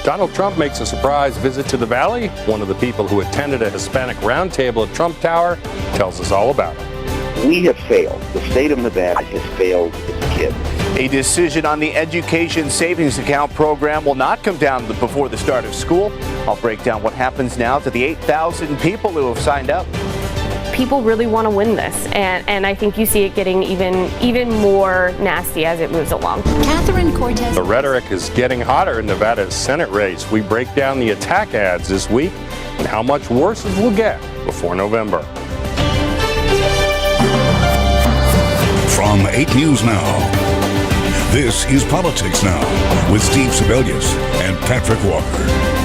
Donald Trump makes a surprise visit to the Valley. One of the people who attended a Hispanic roundtable at Trump Tower tells us all about it. We have failed. The state of Nevada has failed its kids. A decision on the Education Savings Account program will not come down before the start of school. I'll break down what happens now to the 8,000 people who have signed up. People really want to win this, and I think you see it getting even more nasty as it moves along. Catherine Cortez. The rhetoric is getting hotter in Nevada's Senate race. We break down the attack ads this week and how much worse it will get before November. From 8 News Now, this is Politics Now with Steve Sebelius and Patrick Walker.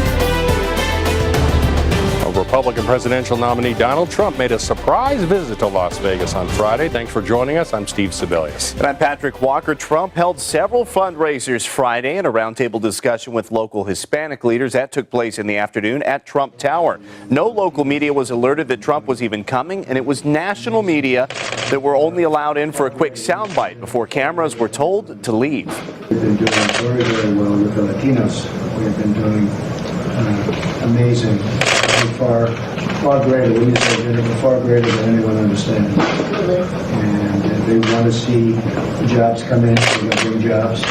Republican presidential nominee Donald Trump made a surprise visit to Las Vegas on Friday. Thanks for joining us. I'm Steve Sebelius. And I'm Patrick Walker. Trump held several fundraisers Friday in a roundtable discussion with local Hispanic leaders. That took place in the afternoon at Trump Tower. No local media was alerted that Trump was even coming, and it was national media that were only allowed in for a quick soundbite before cameras were told to leave. We've been doing very, very well with the Latinos. We've been doing amazing. Far greater, we used to do far greater than anyone understands. And they want to see jobs come in, they want to bring jobs.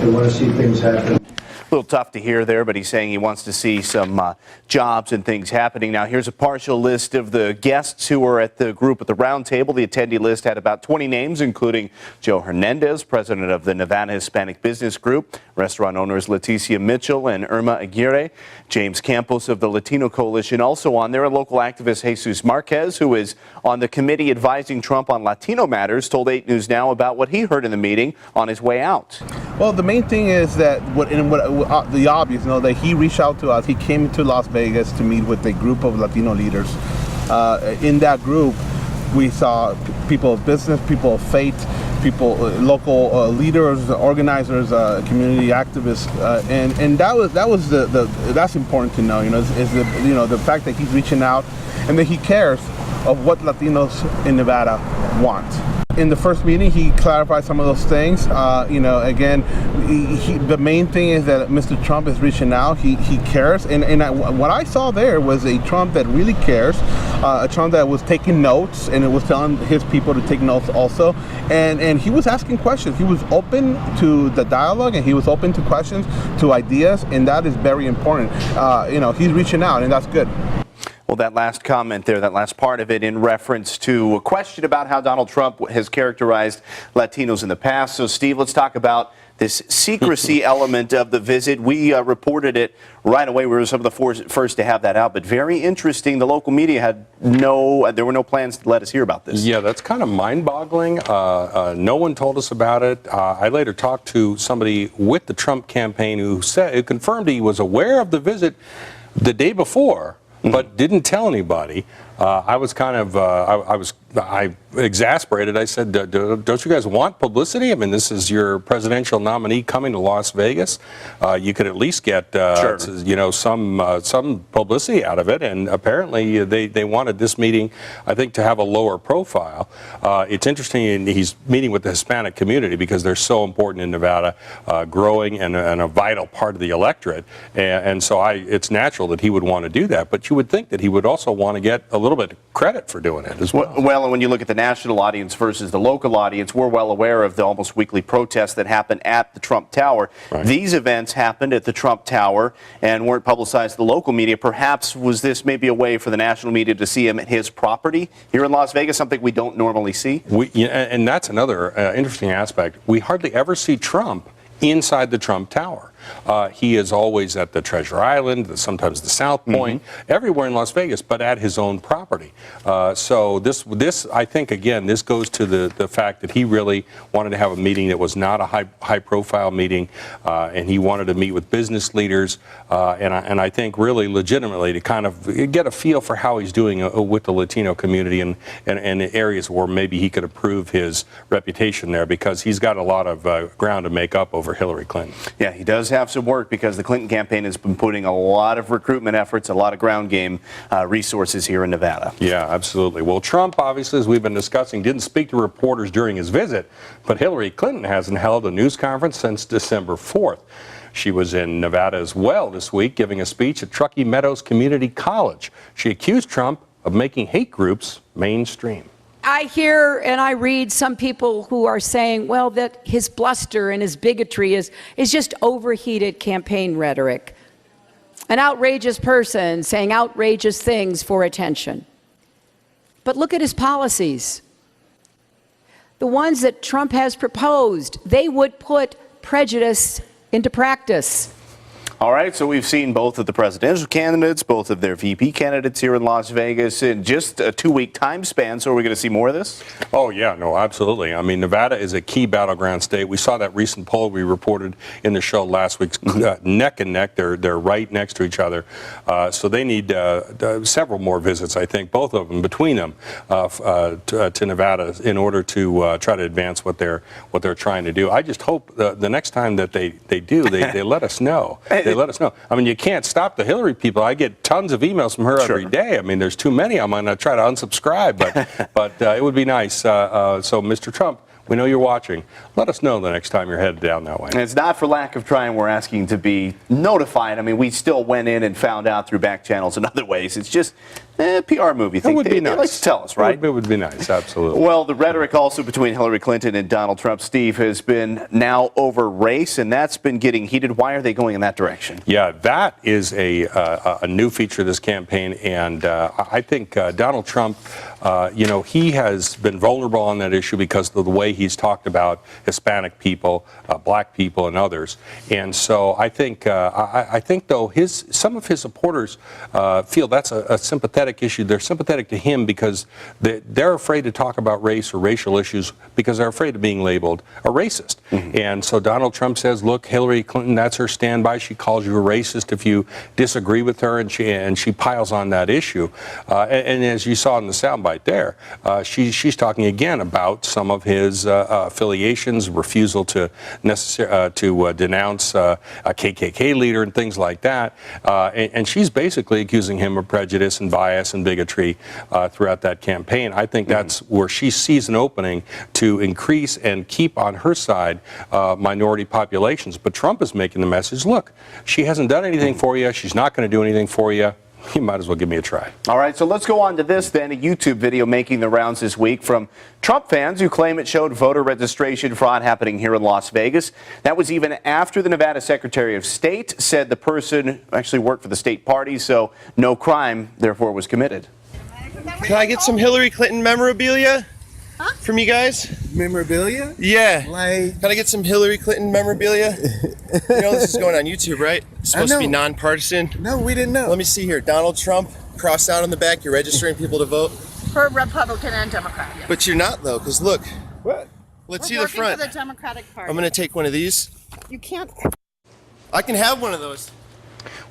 They want to see things happen. A little tough to hear there, but he's saying he wants to see some jobs and things happening. Now, here's a partial list of the guests who were at the group at the round table. The attendee list had about 20 names, including Joe Hernandez, president of the Nevada Hispanic Business Group, restaurant owners Leticia Mitchell and Irma Aguirre, James Campos of the Latino Coalition. Also on there, a local activist, Jesus Marquez, who is on the committee advising Trump on Latino matters, told 8 News Now about what he heard in the meeting on his way out. Well, the main thing is that the obvious, that he reached out to us. He came to Las Vegas to meet with a group of Latino leaders. In that group, we saw people of business, people of faith, people, local leaders, organizers, community activists, and that's important to know. Is the fact that he's reaching out and that he cares of what Latinos in Nevada want. In the first meeting, he clarified some of those things. Again, the main thing is that Mr. Trump is reaching out. He cares. What I saw there was a Trump that really cares, a Trump that was taking notes, and it was telling his people to take notes also. And he was asking questions. He was open to the dialogue, and he was open to questions, to ideas, and that is very important. He's reaching out, and that's good. Well, that last comment there, that last part of it in reference to a question about how Donald Trump has characterized Latinos in the past. So, Steve, let's talk about this secrecy element of the visit. We reported it right away. We were some of the first to have that out. But very interesting. The local media had there were no plans to let us hear about this. Yeah, that's kind of mind-boggling. No one told us about it. I later talked to somebody with the Trump campaign who confirmed he was aware of the visit the day before, but didn't tell anybody. I was kind of, I exasperated. I said, don't you guys want publicity? I mean, this is your presidential nominee coming to Las Vegas. You could at least get, some publicity out of it. And apparently they wanted this meeting, I think, to have a lower profile. It's interesting, he's meeting with the Hispanic community because they're so important in Nevada, growing and a vital part of the electorate. And so it's natural that he would want to do that. But you would think that he would also want to get a little bit of credit for doing it as well. Well, and when you look at the national audience versus the local audience, we're well aware of the almost weekly protests that happen at the Trump Tower. Right. These events happened at the Trump Tower and weren't publicized to the local media. Perhaps was this maybe a way for the national media to see him at his property here in Las Vegas, something we don't normally see? And that's another interesting aspect. We hardly ever see Trump inside the Trump Tower. He is always at the Treasure Island, sometimes the South Point, everywhere in Las Vegas, but at his own property. So this, I think, again, this goes to the fact that he really wanted to have a meeting that was not a high-profile meeting, and he wanted to meet with business leaders, and I think really legitimately to kind of get a feel for how he's doing with the Latino community and areas where maybe he could improve his reputation there, because he's got a lot of ground to make up over Hillary Clinton. Yeah, he does have some work because the Clinton campaign has been putting a lot of recruitment efforts, a lot of ground game resources here in Nevada. Yeah, absolutely. Well, Trump, obviously, as we've been discussing, didn't speak to reporters during his visit, but Hillary Clinton hasn't held a news conference since December 4th. She was in Nevada as well this week, giving a speech at Truckee Meadows Community College. She accused Trump of making hate groups mainstream. I hear and I read some people who are saying, well, that his bluster and his bigotry is just overheated campaign rhetoric. An outrageous person saying outrageous things for attention. But look at his policies. The ones that Trump has proposed, they would put prejudice into practice. All right, so we've seen both of the presidential candidates, both of their VP candidates here in Las Vegas in just a 2-week time span. So are we going to see more of this? Oh, yeah, no, absolutely. I mean, Nevada is a key battleground state. We saw that recent poll we reported in the show last week, neck and neck. They're right next to each other. So they need several more visits, I think, both of them, between them, to Nevada in order to try to advance what they're trying to do. I just hope the next time that they do, they let us know. They let us know. I mean, you can't stop the Hillary people. I get tons of emails from her every day. I mean, there's too many. I'm going to try to unsubscribe, but it would be nice. So, Mr. Trump, we know you're watching. Let us know the next time you're headed down that way. And it's not for lack of trying we're asking to be notified. I mean, we still went in and found out through back channels and other ways. It's just PR movie thing. It would be nice. They like to tell us, right? It would be nice, absolutely. Well, the rhetoric also between Hillary Clinton and Donald Trump, Steve, has been now over race, and that's been getting heated. Why are they going in that direction? Yeah, that is a new feature of this campaign, and I think Donald Trump, he has been vulnerable on that issue because of the way he's talked about Hispanic people, black people, and others. And so I think though some of his supporters feel that's a sympathetic issue. They're sympathetic to him because they're afraid to talk about race or racial issues because they're afraid of being labeled a racist. Mm-hmm. And so Donald Trump says, look, Hillary Clinton, that's her standby. She calls you a racist if you disagree with her, and she piles on that issue. And as you saw in the soundbite there, she's talking again about some of his affiliations, refusal to denounce a KKK leader and things like that. And she's basically accusing him of prejudice and bias and bigotry throughout that campaign. I think that's where she sees an opening to increase and keep on her side minority populations. But Trump is making the message, look, she hasn't done anything for you. She's not going to do anything for you. You might as well give me a try. All right, so let's go on to this then, a YouTube video making the rounds this week from Trump fans who claim it showed voter registration fraud happening here in Las Vegas. That was even after the Nevada Secretary of State said the person actually worked for the state party, so no crime, therefore, was committed. Can I get some Hillary Clinton memorabilia from you guys? Memorabilia? Yeah. Like, can I get some Hillary Clinton memorabilia? You know this is going on YouTube, right? It's supposed to be nonpartisan. No, we didn't know. Let me see here. Donald Trump, crossed out on the back. You're registering people to vote. For Republican and Democrat. Yeah. But you're not, though, because look. What? Let's see the front. For the Democratic Party. I'm going to take one of these. You can't. I can have one of those.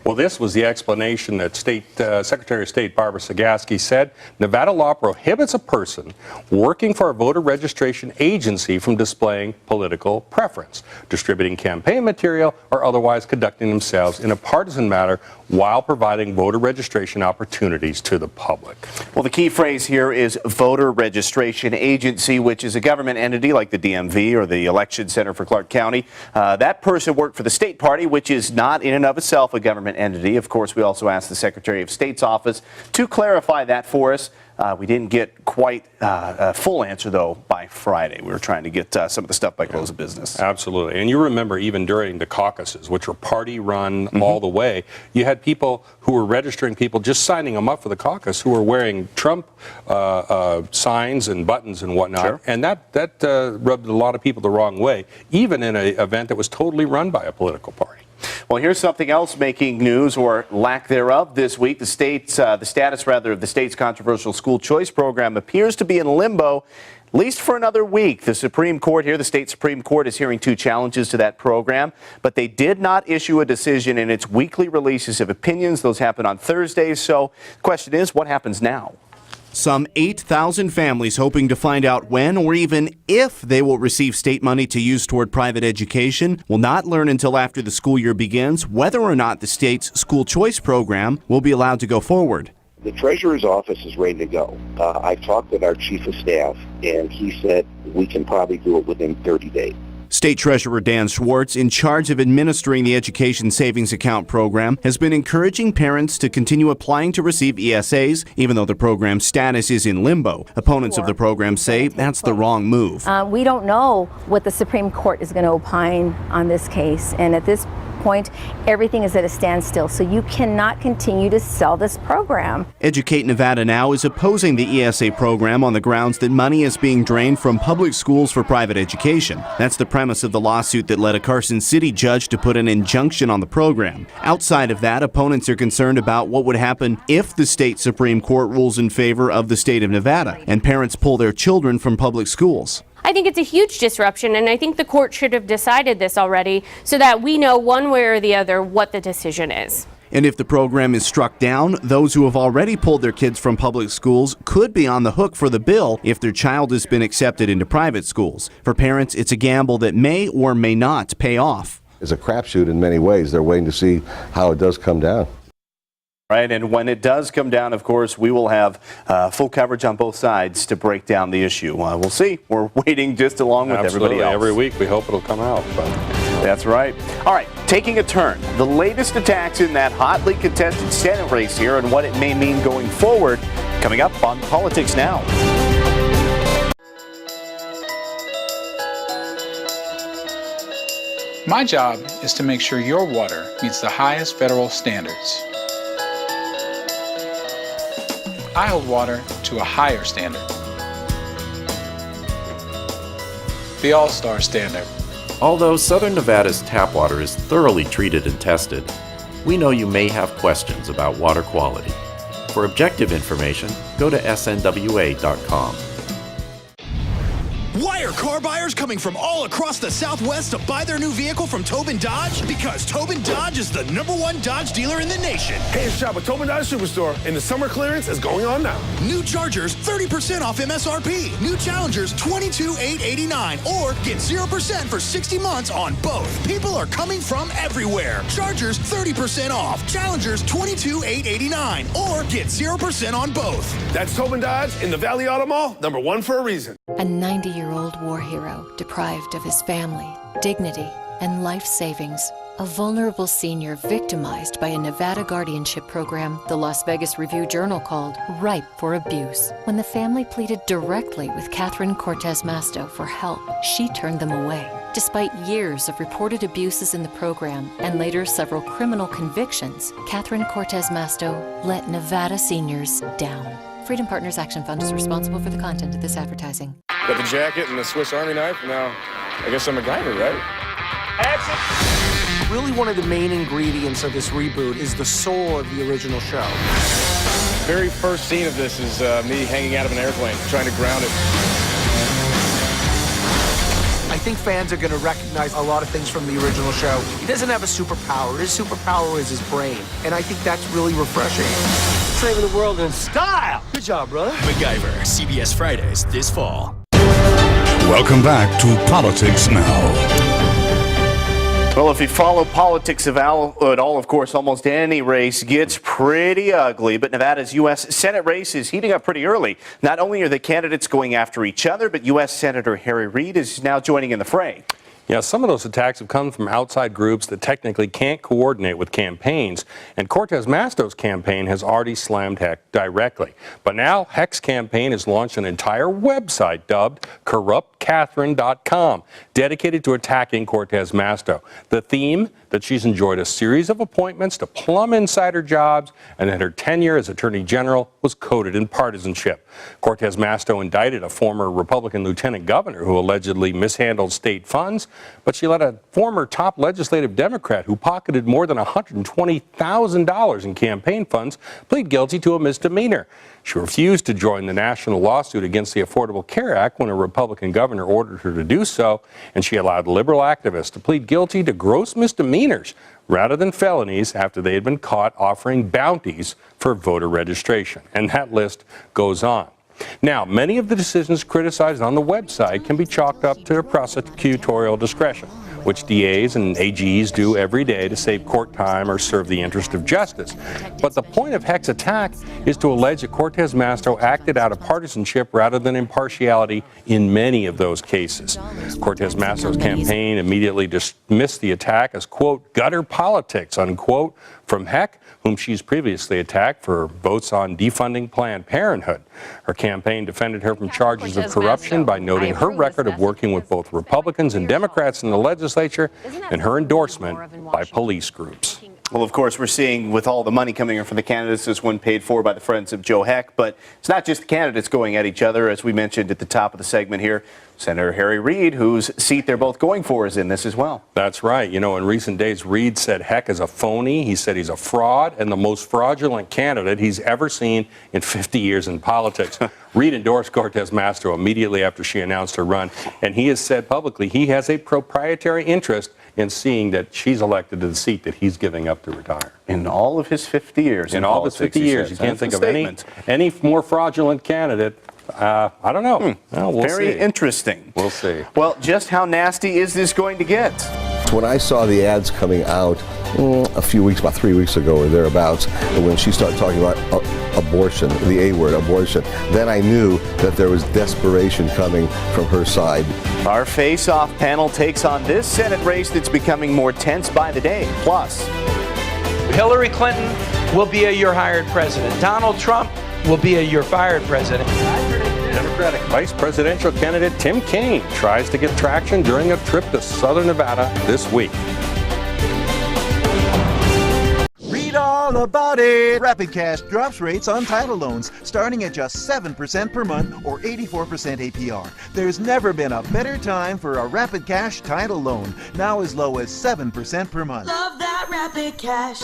Well, this was the explanation that Secretary of State Barbara Sagaski said. Nevada law prohibits a person working for a voter registration agency from displaying political preference, distributing campaign material, or otherwise conducting themselves in a partisan manner while providing voter registration opportunities to the public. Well, the key phrase here is voter registration agency, which is a government entity like the DMV or the Election Center for Clark County. That person worked for the state party, which is not in and of itself a government entity. Of course, we also asked the Secretary of State's office to clarify that for us. We didn't get quite a full answer, though, by Friday. We were trying to get some of the stuff by close of business. Absolutely. And you remember even during the caucuses, which were party-run all the way, you had people who were registering people, just signing them up for the caucus, who were wearing Trump signs and buttons and whatnot. Sure. And that rubbed a lot of people the wrong way, even in an event that was totally run by a political party. Well, here's something else making news, or lack thereof, this week. The state's the status of the state's controversial school choice program appears to be in limbo, at least for another week. The Supreme Court here, the state Supreme Court, is hearing 2 challenges to that program, but they did not issue a decision in its weekly releases of opinions. Those happen on Thursdays. So the question is, what happens now? Some 8,000 families hoping to find out when or even if they will receive state money to use toward private education will not learn until after the school year begins whether or not the state's school choice program will be allowed to go forward. The treasurer's office is ready to go. I talked with our chief of staff, and he said we can probably do it within 30 days. State Treasurer Dan Schwartz, in charge of administering the Education Savings Account program, has been encouraging parents to continue applying to receive ESAs, even though the program's status is in limbo. Opponents of the program say that's the wrong move. We don't know what the Supreme Court is going to opine on this case, and at this point, everything is at a standstill, so you cannot continue to sell this program. Educate Nevada Now is opposing the ESA program on the grounds that money is being drained from public schools for private education. That's the premise of the lawsuit that led a Carson City judge to put an injunction on the program. Outside of that, opponents are concerned about what would happen if the state Supreme Court rules in favor of the state of Nevada and parents pull their children from public schools. I think it's a huge disruption, and I think the court should have decided this already so that we know one way or the other what the decision is. And if the program is struck down, those who have already pulled their kids from public schools could be on the hook for the bill if their child has been accepted into private schools. For parents, it's a gamble that may or may not pay off. It's a crapshoot in many ways. They're waiting to see how it does come down. Right, and when it does come down, of course, we will have full coverage on both sides to break down the issue. We'll see. We're waiting just along with everybody else. Every week we hope it'll come out. But that's right. All right, taking a turn. The latest attacks in that hotly contested Senate race here and what it may mean going forward. Coming up on Politics Now. My job is to make sure your water meets the highest federal standards. I hold water to a higher standard. The All-Star Standard. Although Southern Nevada's tap water is thoroughly treated and tested, we know you may have questions about water quality. For objective information, go to snwa.com. Why are car buyers coming from all across the Southwest to buy their new vehicle from Tobin Dodge? Because Tobin Dodge is the #1 Dodge dealer in the nation. Hey, shop at Tobin Dodge Superstore, and the summer clearance is going on now. New Chargers, 30% off MSRP. New Challengers, $22,889. Or get 0% for 60 months on both. People are coming from everywhere. Chargers, 30% off. Challengers, $22,889. Or get 0% on both. That's Tobin Dodge in the Valley Auto Mall, #1 for a reason. A 90-year-old war hero deprived of his family, dignity, and life savings. A vulnerable senior victimized by a Nevada guardianship program the Las Vegas Review-Journal called ripe for abuse. When the family pleaded directly with Catherine Cortez Masto for help, she turned them away. Despite years of reported abuses in the program and later several criminal convictions, Catherine Cortez Masto let Nevada seniors down. Freedom Partners Action Fund is responsible for the content of this advertising. Got the jacket and the Swiss Army knife. Now, I guess I'm a MacGyver, right? Action! Really one of the main ingredients of this reboot is the soul of the original show. Very first scene of this is me hanging out of an airplane, trying to ground it. I think fans are going to recognize a lot of things from the original show. He doesn't have a superpower. His superpower is his brain. And I think that's really refreshing. Saving the world in style. Good job, brother. MacGyver, CBS Fridays this fall. Welcome back to Politics Now. Well, if you follow politics at all, of course, almost any race gets pretty ugly. But Nevada's U.S. Senate race is heating up pretty early. Not only are the candidates going after each other, but U.S. Senator Harry Reid is now joining in the fray. Yeah, some of those attacks have come from outside groups that technically can't coordinate with campaigns, and Cortez Masto's campaign has already slammed Heck directly. But now Heck's campaign has launched an entire website dubbed CorruptCatherine.com, dedicated to attacking Cortez Masto. The theme, that she's enjoyed a series of appointments to plum insider jobs, and that her tenure as Attorney General was coated in partisanship. Cortez Masto indicted a former Republican lieutenant governor who allegedly mishandled state funds, but she let a former top legislative Democrat who pocketed more than $120,000 in campaign funds plead guilty to a misdemeanor. She refused to join the national lawsuit against the Affordable Care Act when a Republican governor ordered her to do so, and she allowed liberal activists to plead guilty to gross misdemeanors rather than felonies after they had been caught offering bounties for voter registration. And that list goes on. Now, many of the decisions criticized on the website can be chalked up to prosecutorial discretion, which DAs and AGs do every day to save court time or serve the interest of justice. But the point of Heck's attack is to allege that Cortez Masto acted out of partisanship rather than impartiality in many of those cases. Cortez Masto's campaign immediately dismissed the attack as, quote, gutter politics, unquote, from Heck, whom she's previously attacked for votes on defunding Planned Parenthood. Her campaign defended her from charges of corruption by noting her record of working with both Republicans and Democrats in the legislature and her endorsement by police groups. Well, of course, we're seeing with all the money coming in from the candidates, this one paid for by the friends of Joe Heck. But it's not just the candidates going at each other. As we mentioned at the top of the segment here, Senator Harry Reid, whose seat they're both going for, is in this as well. That's right. You know, in recent days, Reid said Heck is a phony. He said he's a fraud and the most fraudulent candidate he's ever seen in 50 years in politics. Reid endorsed Cortez Masto immediately after she announced her run, and he has said publicly he has a proprietary interest in seeing that she's elected to the seat that he's giving up to retire. In all of his 50 years. In all of his 50 years. You can't think of any more fraudulent candidate. I don't know. Well, we'll Very see. interesting. We'll see. Well, just how nasty is this going to get? When I saw the ads coming out a few weeks, about 3 weeks ago or thereabouts, and when she started talking about abortion, the A word, abortion, then I knew that there was desperation coming from her side. Our face-off panel takes on this Senate race that's becoming more tense by the day. Plus, Hillary Clinton will be a you're hired president. Donald Trump will be a you're fired president. Democratic Vice Presidential candidate Tim Kaine tries to get traction during a trip to Southern Nevada this week. Read all about it. Rapid Cash drops rates on title loans, starting at just 7% per month or 84% APR. There's never been a better time for a Rapid Cash title loan, now as low as 7% per month. Love that Rapid Cash.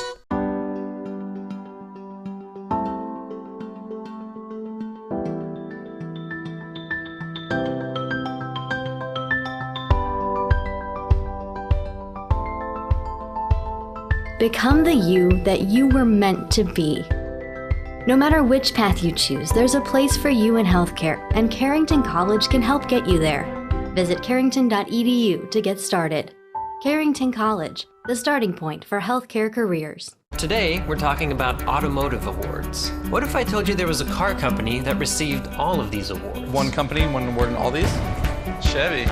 Become the you that you were meant to be. No matter which path you choose, there's a place for you in healthcare, and Carrington College can help get you there. Visit carrington.edu to get started. Carrington College, the starting point for healthcare careers. Today, we're talking about automotive awards. What if I told you there was a car company that received all of these awards? One company, one award in all these? Chevy.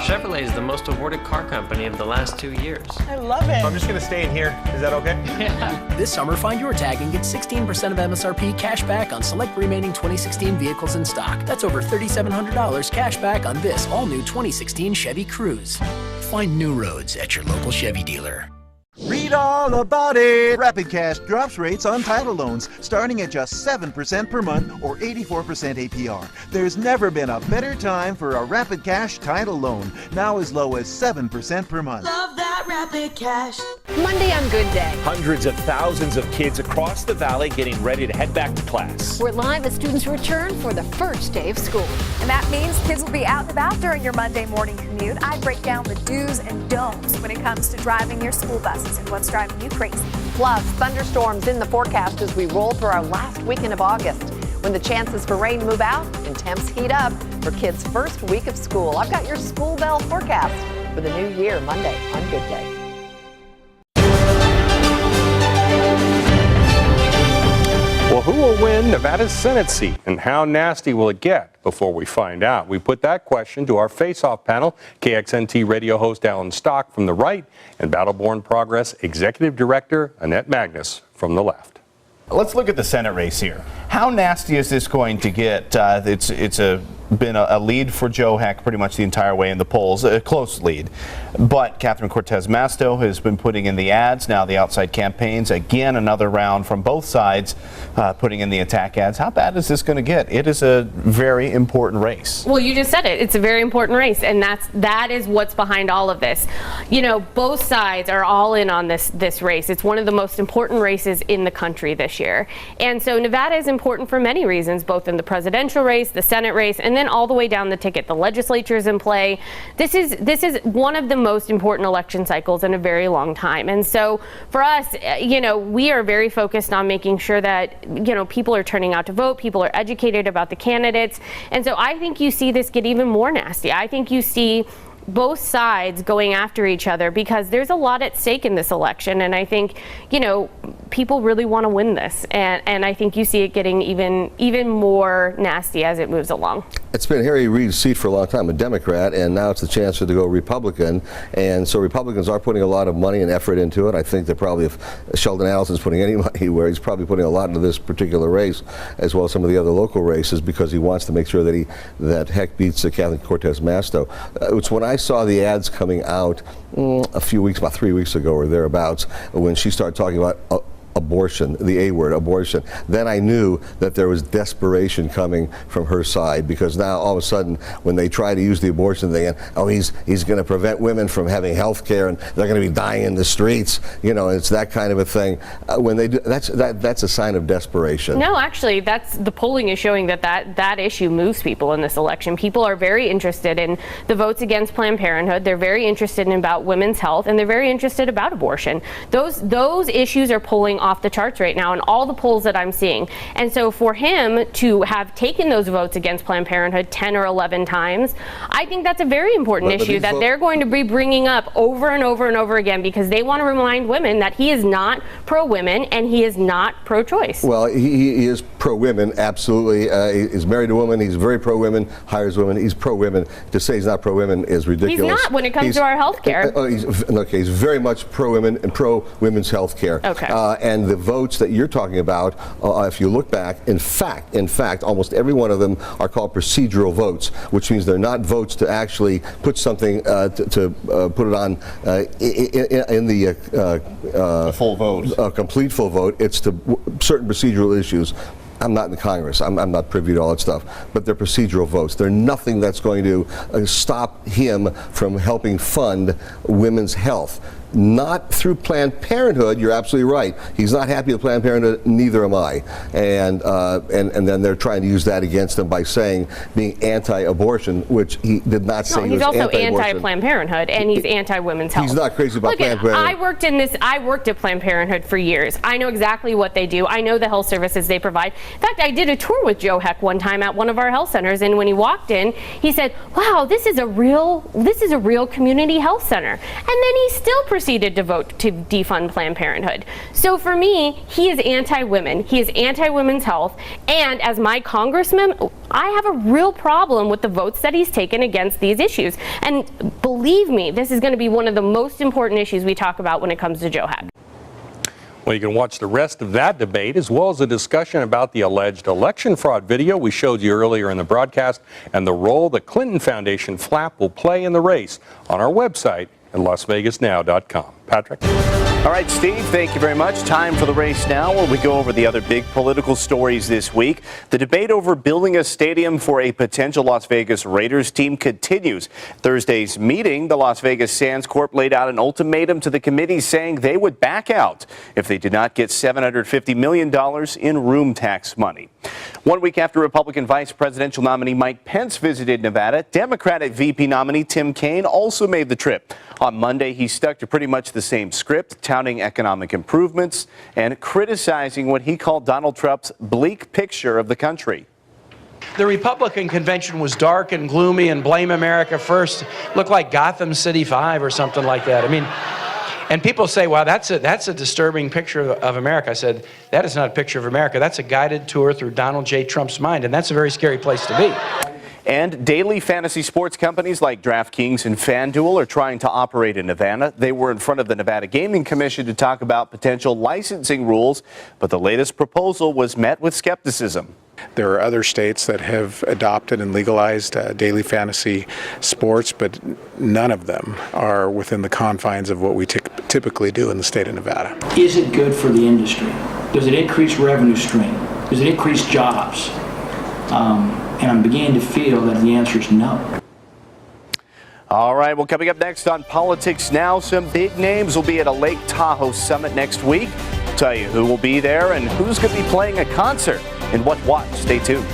Chevrolet is the most awarded car company of the last 2 years. I love it. I'm just going to stay in here. Is that okay? This summer, find your tag and get 16% of MSRP cash back on select remaining 2016 vehicles in stock. That's over $3,700 cash back on this all-new 2016 Chevy Cruze. Find new roads at your local Chevy dealer. Read all about it. Rapid Cash drops rates on title loans, starting at just 7% per month or 84% APR. There's never been a better time for a Rapid Cash title loan, now as low as 7% per month. Love that Rapid Cash. Monday on Good Day. Hundreds of thousands of kids across the valley getting ready to head back to class. We're live as students return for the first day of school. And that means kids will be out and about during your Monday morning commute. I break down the do's and don'ts when it comes to driving your school buses and what's driving you crazy. Plus, thunderstorms in the forecast as we roll through our last weekend of August, when the chances for rain move out and temps heat up for kids' first week of school. I've got your school bell forecast for the new year, Monday on Good Day. Well, who will win Nevada's Senate seat, and how nasty will it get before we find out? We put that question to our face-off panel, KXNT radio host Alan Stock from the right, and Battleborn Progress Executive Director Annette Magnus from the left. let's look at the Senate race here. How nasty is this going to get? It's been a lead for Joe Heck pretty much the entire way in the polls, a close lead. But Catherine Cortez Masto has been putting in the ads, now the outside campaigns. Again, another round from both sides putting in the attack ads. How bad is this going to get? It is a very important race. Well, you just said it. It's a very important race, and that is what's behind all of this. You know, both sides are all in on this race. It's one of the most important races in the country this year. And so Nevada is important for many reasons, both in the presidential race, the Senate race, and then went all the way down the ticket. The legislature is in play. This is one of the most important election cycles in a very long time. And so for us, we are very focused on making sure that, people are turning out to vote, people are educated about the candidates. And so I think you see this get even more nasty. I think you see both sides going after each other because there's a lot at stake in this election. And I think, people really want to win this. And I think you see it getting even more nasty as it moves along. It's been Harry Reid's seat for a long time, a Democrat, and now it's the chance to go Republican. And so Republicans are putting a lot of money and effort into it. I think that probably if Sheldon Adelson's putting any money where, he's probably putting a lot into this particular race, as well as some of the other local races, because he wants to make sure that Heck beats Kathleen Cortez Masto. It's when I saw the ads coming out about 3 weeks ago or thereabouts, when she started talking about abortion, the A word, abortion, then I knew that there was desperation coming from her side, because now all of a sudden when they try to use the abortion thing, he's going to prevent women from having health care and they're going to be dying in the streets, it's that kind of a thing. When they do, that's a sign of desperation. No, actually, that's the polling is showing that issue moves people in this election. People are very interested in the votes against Planned Parenthood. They're very interested in about women's health, and they're very interested about abortion. Those issues are polling off the charts right now in all the polls that I'm seeing. And so for him to have taken those votes against Planned Parenthood 10 or 11 times, I think that's a very important issue that they're going to be bringing up over and over and over again, because they want to remind women that he is not pro-women and he is not pro-choice. Well, he is pro-women, absolutely. He's married a woman. He's very pro-women, hires women. He's pro-women. To say he's not pro-women is ridiculous. He's not when it comes to our health care. He's very much pro-women and pro-women's health care. Okay. And the votes that you're talking about, if you look back, in fact, almost every one of them are called procedural votes, which means they're not votes to actually put something to put it on in the full vote, complete full vote. It's to certain procedural issues. I'm not in the Congress. I'm not privy to all that stuff. But they're procedural votes. They're nothing that's going to stop him from helping fund women's health. Not through Planned Parenthood. You're absolutely right. He's not happy with Planned Parenthood. Neither am I. And then they're trying to use that against him by saying being anti-abortion, which he did not say. He's also anti-Planned Parenthood, and he's anti-women's health. He's not crazy about Planned Parenthood. I worked at Planned Parenthood for years. I know exactly what they do. I know the health services they provide. In fact, I did a tour with Joe Heck one time at one of our health centers, and when he walked in, he said, "Wow, this is a real community health center." And then he still proceeded to vote to defund Planned Parenthood. So for me, he is anti-women. He is anti-women's health. And as my congressman, I have a real problem with the votes that he's taken against these issues. And believe me, this is going to be one of the most important issues we talk about when it comes to Joe Heck. Well, you can watch the rest of that debate as well as a discussion about the alleged election fraud video we showed you earlier in the broadcast and the role the Clinton Foundation flap will play in the race on our website at LasVegasNow.com. Patrick? All right, Steve, thank you very much. Time for the race now, where we go over the other big political stories this week. The debate over building a stadium for a potential Las Vegas Raiders team continues. Thursday's meeting, the Las Vegas Sands Corp laid out an ultimatum to the committee saying they would back out if they did not get $750 million in room tax money. 1 week after Republican vice presidential nominee Mike Pence visited Nevada, Democratic VP nominee Tim Kaine also made the trip. On Monday, he stuck to pretty much the same script, touting economic improvements and criticizing what he called Donald Trump's bleak picture of the country. The Republican convention was dark and gloomy and blame America first. Looked like Gotham City 5 or something like that. I mean, and people say, wow, that's a disturbing picture of America. I said, that is not a picture of America. That's a guided tour through Donald J. Trump's mind, and that's a very scary place to be. And daily fantasy sports companies like DraftKings and FanDuel are trying to operate in Nevada. They were in front of the Nevada Gaming Commission to talk about potential licensing rules, but the latest proposal was met with skepticism. There are other states that have adopted and legalized daily fantasy sports, but none of them are within the confines of what we typically do in the state of Nevada. Is it good for the industry? Does it increase revenue stream? Does it increase jobs? And I'm beginning to feel that the answer is no. All right, well, coming up next on Politics Now, some big names will be at a Lake Tahoe summit next week. We'll tell you who will be there and who's going to be playing a concert and what watch. Stay tuned.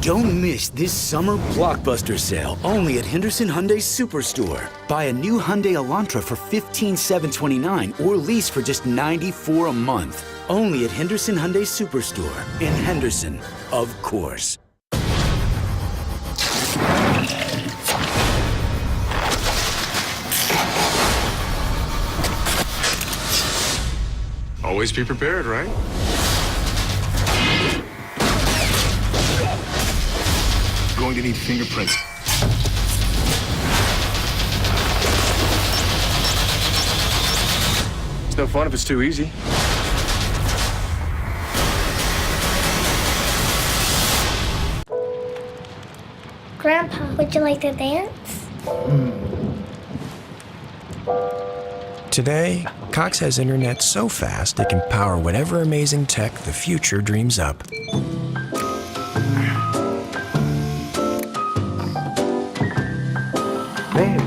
Don't miss this summer blockbuster sale only at Henderson Hyundai Superstore. Buy a new Hyundai Elantra for $15,729 or lease for just $94 a month. Only at Henderson Hyundai Superstore in Henderson, of course. Always be prepared, right? Going to need fingerprints. It's no fun if it's too easy. Grandpa, would you like to dance? Today, Cox has internet so fast it can power whatever amazing tech the future dreams up. Very good.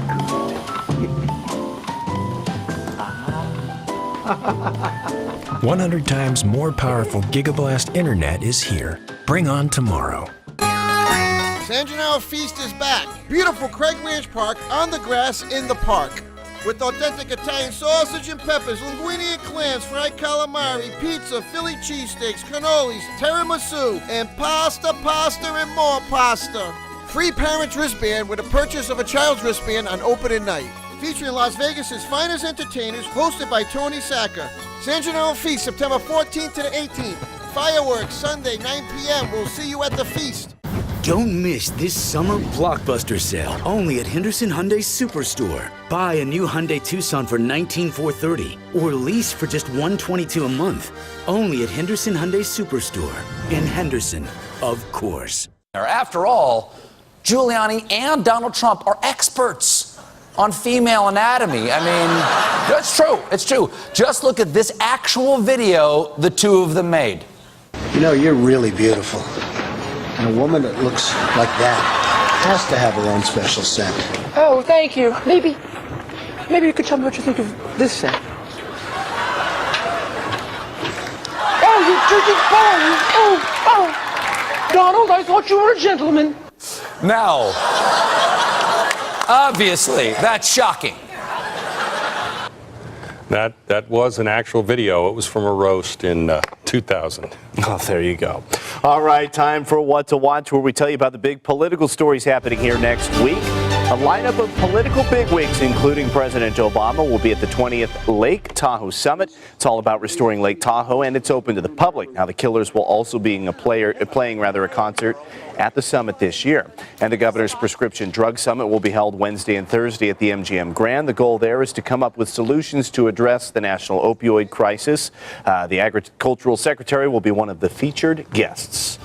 100 times more powerful Gigablast internet is here. Bring on tomorrow. San Gennaro Feast is back. Beautiful Craig Ranch Park on the grass in the park. With authentic Italian sausage and peppers, linguine and clams, fried calamari, pizza, Philly cheesesteaks, cannolis, tiramisu, and pasta, and more pasta. Free parents wristband with a purchase of a child's wristband on opening night. Featuring Las Vegas' finest entertainers, hosted by Tony Sacca. San Gennaro Feast, September 14th to the 18th. Fireworks, Sunday, 9 p.m. We'll see you at the feast. Don't miss this summer blockbuster sale only at Henderson Hyundai Superstore. Buy a new Hyundai Tucson for $19,430 or lease for just $122 a month. Only at Henderson Hyundai Superstore in Henderson, of course. After all, Giuliani and Donald Trump are experts on female anatomy. I mean, that's true. It's true. Just look at this actual video the two of them made. You know, you're really beautiful. And a woman that looks like that has to have her own special scent. Oh, thank you. Maybe you could tell me what you think of this scent. Oh, you drinking bones. Oh. Donald, I thought you were a gentleman. Now, obviously, that's shocking. That was an actual video. It was from a roast in 2000. Oh, there you go. All right, time for What to Watch, where we tell you about the big political stories happening here next week. A lineup of political bigwigs, including President Obama, will be at the 20th Lake Tahoe Summit. It's all about restoring Lake Tahoe, and it's open to the public. Now, the Killers will also be playing a concert at the summit this year. And the Governor's Prescription Drug Summit will be held Wednesday and Thursday at the MGM Grand. The goal there is to come up with solutions to address the national opioid crisis. The Agricultural Secretary will be one of the featured guests.